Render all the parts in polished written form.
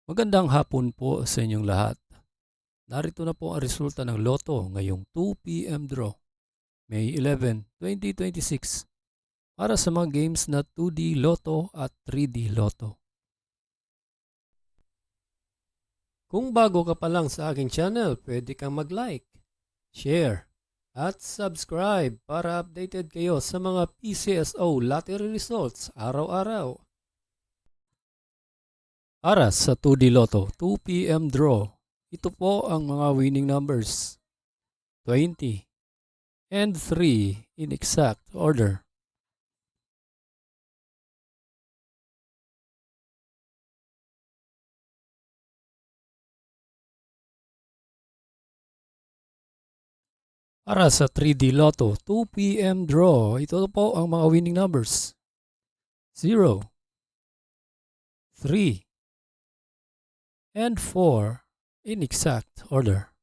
Magandang hapon po sa inyong lahat. Narito na po ang resulta ng Lotto ngayong 2 p.m. draw, May 11, 2026 para sa mga games na 2D Lotto at 3D Lotto. Kung bago ka pa lang sa aking channel, pwede kang mag-like, share, at subscribe para updated kayo sa mga PCSO lottery results araw-araw. Para sa 2D Lotto 2 p.m. draw, ito po ang mga winning numbers: 20 and 3 in exact order. Para sa 3D Lotto 2 p.m. draw, ito po ang mga winning numbers: 0, 3, and 4 in exact order.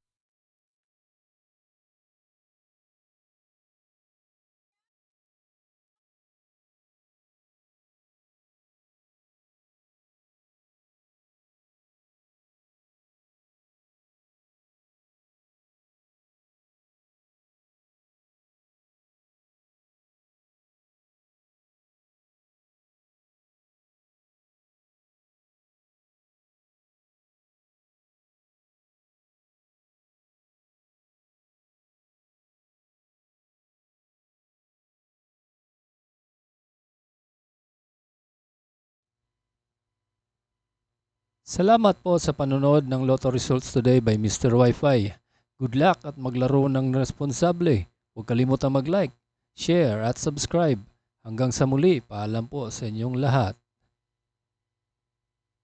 Salamat po sa panonood ng Lotto Results Today by Mr. Wi-Fi. Good luck at maglaro ng responsable. Huwag kalimutang mag-like, share at subscribe. Hanggang sa muli, paalam po sa inyong lahat.